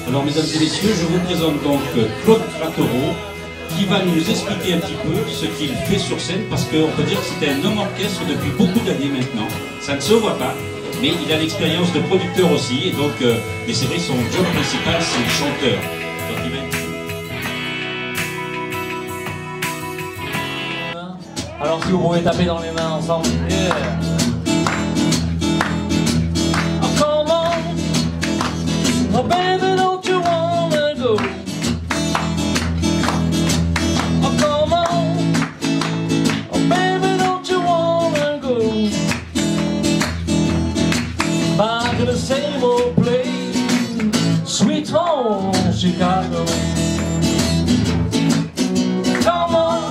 Alors mesdames et messieurs, je vous présente donc Claude Frattereau qui va nous expliquer un petit peu ce qu'il fait sur scène, parce qu'on peut dire que c'est un homme orchestre depuis beaucoup d'années maintenant. Ça ne se voit pas, mais il a l'expérience de producteur aussi, et donc, mais c'est vrai, son job principal c'est le chanteur. Donc, il va être... Alors si vous pouvez taper dans les mains ensemble. Yeah. Oh, come on, oh baby, don't you wanna go? Oh come on, oh baby, don't you wanna go? Back to the same old place, sweet home Chicago. Come on.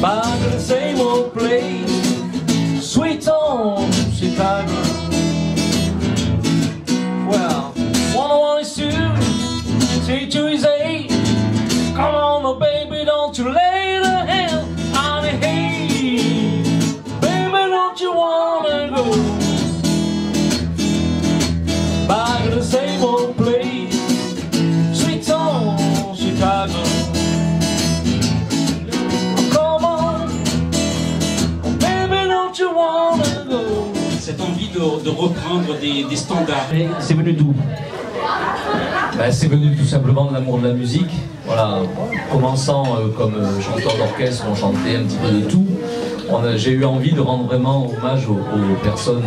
Back to the same old place, sweet home Chicago. Well, 101 is 2, 2 is 8. Come on, oh baby, don't you lay the hand on the hay. Baby, don't you wanna go back to the same old place, sweet home Chicago. Cette envie de reprendre des standards. C'est venu d'où? Ben, c'est venu tout simplement de l'amour de la musique. Voilà, commençant comme chanteur d'orchestre, on chantait un petit peu de tout. J'ai eu envie de rendre vraiment hommage aux personnes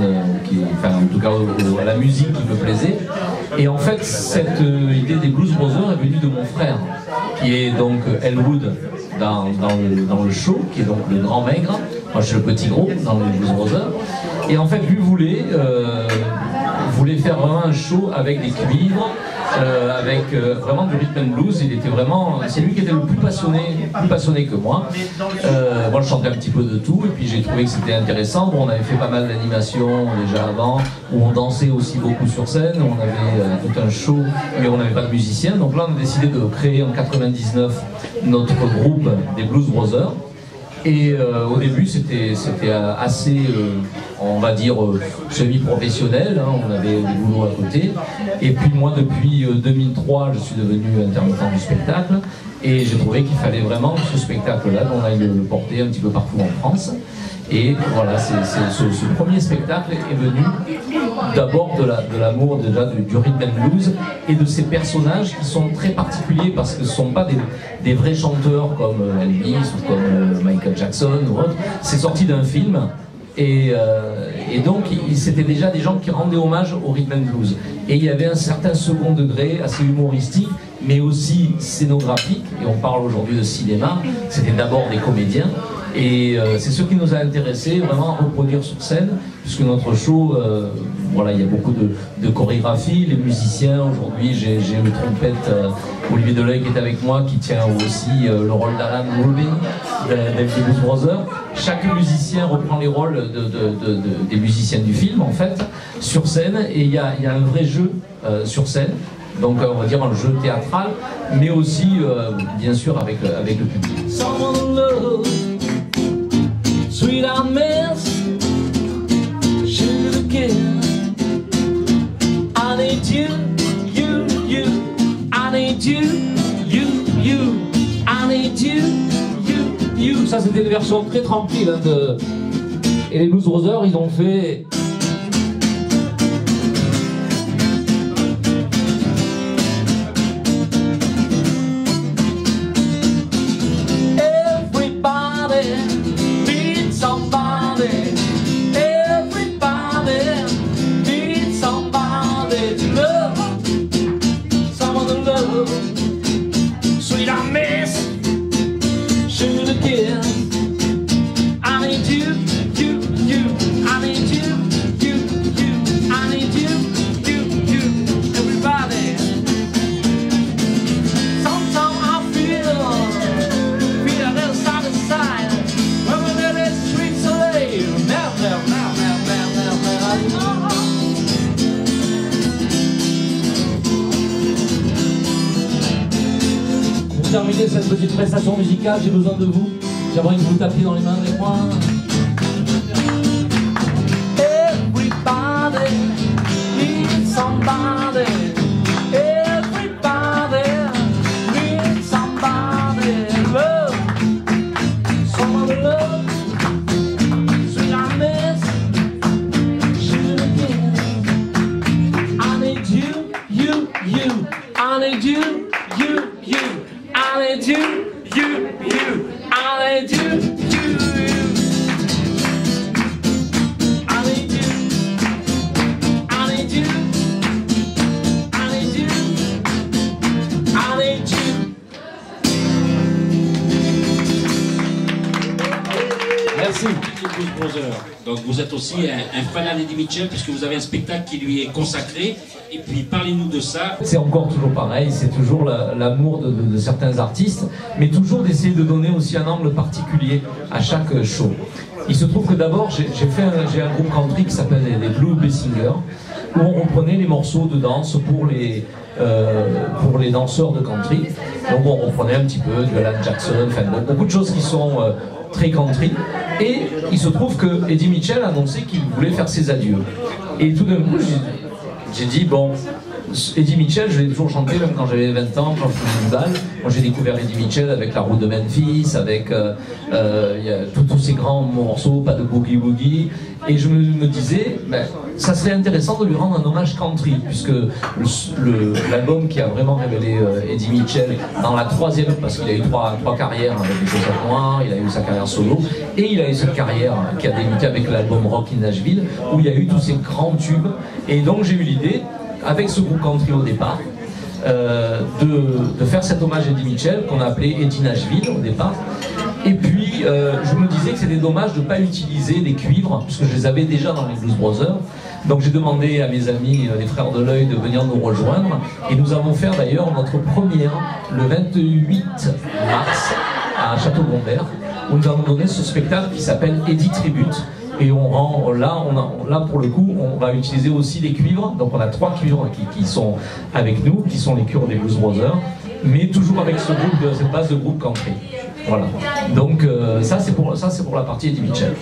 enfin en tout cas à la musique qui me plaisait. Et en fait, cette idée des Blues Brothers est venue de mon frère, qui est donc Elwood dans le show, qui est donc le grand maigre. Moi, je suis le petit gros dans les Blues Brothers. Et en fait, lui voulait faire vraiment un show avec des cuivres, avec vraiment du rhythm and blues. Il était vraiment, c'est lui qui était le plus passionné que moi. Moi, je chantais un petit peu de tout, et puis j'ai trouvé que c'était intéressant. Bon, on avait fait pas mal d'animations déjà avant, où on dansait aussi beaucoup sur scène. On avait tout un show, mais on n'avait pas de musiciens. Donc là, on a décidé de créer en 99 notre groupe des Blues Brothers. Et au début, c'était assez, on va dire, semi-professionnel, hein, on avait du boulot à côté. Et puis moi, depuis 2003, je suis devenu intermittent du spectacle. Et j'ai trouvé qu'il fallait vraiment ce spectacle-là, qu'on aille le porter un petit peu partout en France. Et voilà, ce premier spectacle est venu d'abord de l'amour déjà du rhythm and blues et de ces personnages qui sont très particuliers, parce que ce ne sont pas des vrais chanteurs comme Elvis ou comme Michael Jackson ou autre. C'est sorti d'un film. Et donc c'était déjà des gens qui rendaient hommage au rhythm and blues. Et il y avait un certain second degré assez humoristique, mais aussi scénographique, et on parle aujourd'hui de cinéma. C'était d'abord des comédiens, et c'est ce qui nous a intéressés vraiment à reproduire sur scène, puisque notre show, voilà, il y a beaucoup de chorégraphie. Les musiciens, aujourd'hui j'ai le trompette Olivier Deleuil qui est avec moi, qui tient aussi le rôle d'Alan Rubin des Blues Brothers. Chaque musicien reprend les rôles des musiciens du film en fait, sur scène, et il y a un vrai jeu sur scène. Donc on va dire un jeu théâtral, mais aussi bien sûr avec le public. Someone love, sweetheart miss, should again. I need you, I need you, I need you. Ça c'était une version très tranquille hein, et les Blues Brothers ils ont fait. I need you, I need you. terminer cette petite prestation musicale, j'ai besoin de vous. J'aimerais que vous tapiez dans les mains avec moi. Everybody needs somebody. Everybody needs somebody. Love, somebody love. Sweet I miss, shoot again. I need you, you, you. I need you, you, you. I need you, you, you. I need you, you, you. I need you. I need you. I need you. I need you. Merci. Blues Brothers. Donc vous êtes aussi un fanat d'Eddie Mitchell puisque vous avez un spectacle qui lui est consacré. Et puis parlez-nous de ça. C'est encore toujours pareil, c'est toujours l'amour de certains artistes, mais toujours d'essayer de donner aussi un angle particulier à chaque show. Il se trouve que d'abord j'ai un groupe country qui s'appelle les Blue Singers, où on reprenait les morceaux de danse pour les danseurs de country. Donc on reprenait un petit peu du Alan Jackson, enfin beaucoup de choses qui sont très country. Et il se trouve que Eddie Mitchell a annoncé qu'il voulait faire ses adieux. Et tout d'un coup, j'ai dit, bon, Eddie Mitchell, je l'ai toujours chanté, même quand j'avais 20 ans, quand je faisais une balle. Moi, j'ai découvert Eddie Mitchell avec La Route de Memphis, avec tous ces grands morceaux, pas de boogie woogie. Et je me disais, ben, ça serait intéressant de lui rendre un hommage country, puisque l'album qui a vraiment révélé Eddie Mitchell dans la troisième, parce qu'il a eu trois carrières avec les Chaussettes Noires, il a eu sa carrière solo, et il a eu cette carrière qui a débuté avec l'album Rock in Nashville, où il y a eu tous ces grands tubes. Et donc j'ai eu l'idée, avec ce groupe country au départ, de faire cet hommage à Eddie Mitchell, qu'on a appelé Eddie Nashville au départ. Et puis, je me disais que c'était dommage de ne pas utiliser les cuivres, puisque je les avais déjà dans les Blues Brothers. Donc j'ai demandé à mes amis, les Frères de l'Œil, de venir nous rejoindre. Et nous allons faire d'ailleurs notre première, le 28 mars, à Château-Gombert, où nous allons donner ce spectacle qui s'appelle Eddie Tribute. Et là pour le coup, on va utiliser aussi les cuivres. Donc on a 3 cuivres qui sont avec nous, qui sont les cuivres des Blues Brothers, mais toujours avec cette base de groupe country. Voilà. Donc ça c'est pour la partie Eddie Mitchell.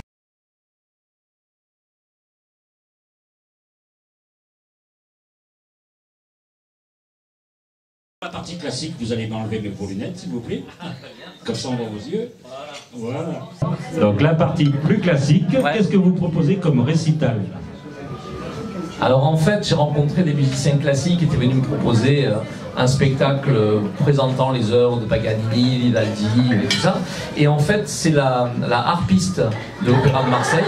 La partie classique, vous allez m'enlever mes faux lunettes, s'il vous plaît. Comme ça, on voit vos yeux. Voilà. Donc, la partie plus classique, ouais. Qu'est-ce que vous proposez comme récital? Alors, en fait, j'ai rencontré des musiciens classiques qui étaient venus me proposer un spectacle présentant les œuvres de Paganini, Vivaldi et tout ça. Et en fait, c'est la harpiste de l'Opéra de Marseille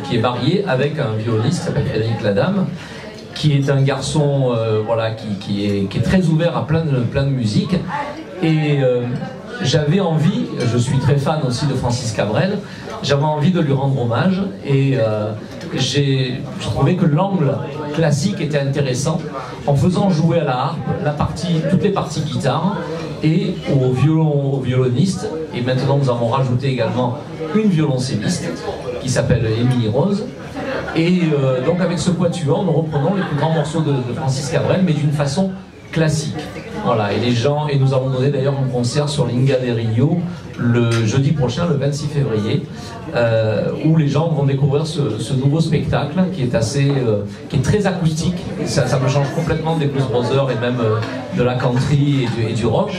qui est mariée avec un violoniste qui s'appelle Frédéric Ladame, qui est un garçon voilà, qui est très ouvert à plein de musique. Et j'avais envie, je suis très fan aussi de Francis Cabrel, j'avais envie de lui rendre hommage et je trouvais que l'angle classique était intéressant en faisant jouer à la harpe toutes les parties guitare et au violoniste. Et maintenant nous avons rajouté également une violoncelliste qui s'appelle Émilie Rose. Et donc avec ce quatuor, nous reprenons les plus grands morceaux de Francis Cabrel, mais d'une façon classique. Voilà, et nous allons donner d'ailleurs un concert sur l'Inga de Rio le jeudi prochain, le 26 février, où les gens vont découvrir ce nouveau spectacle qui est très acoustique. Ça me change complètement des Blues Brothers et même de la country et du rock.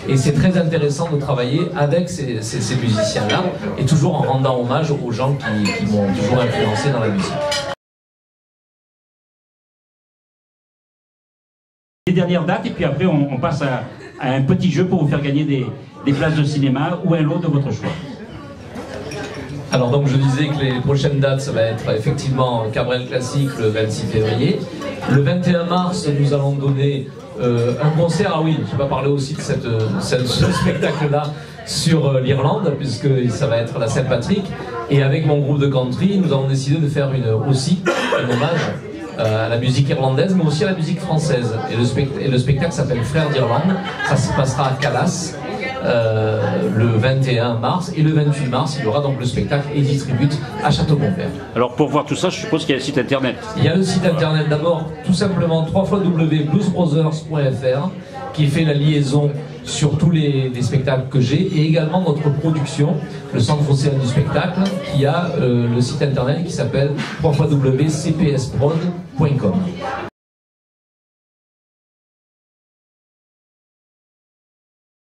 Et c'est très intéressant de travailler avec ces musiciens-là, et toujours en rendant hommage aux gens qui m'ont toujours influencé dans la musique. Les dernières dates, et puis après on passe à un petit jeu pour vous faire gagner des places de cinéma ou un lot de votre choix. Alors donc je disais que les prochaines dates, ça va être effectivement Cabrel Classique le 26 février. Le 21 mars, nous allons donner un concert, ah oui, je vais parler aussi de ce spectacle-là sur l'Irlande, puisque ça va être la Saint-Patrick. Et avec mon groupe de country, nous avons décidé de faire aussi un hommage à la musique irlandaise, mais aussi à la musique française. Et le spectacle s'appelle Frères d'Irlande. Ça se passera à Calas le 21 mars. Et le 28 mars, il y aura donc le spectacle Eddie Tribute à Château-Gombert. Alors pour voir tout ça, je suppose qu'il y a un site internet. Il y a le site internet d'abord, tout simplement www.bluesbrothers.fr, qui fait la liaison sur tous les spectacles que j'ai, et également notre production, le Centre Océan du Spectacle, qui a le site internet qui s'appelle www.cpsprod.com.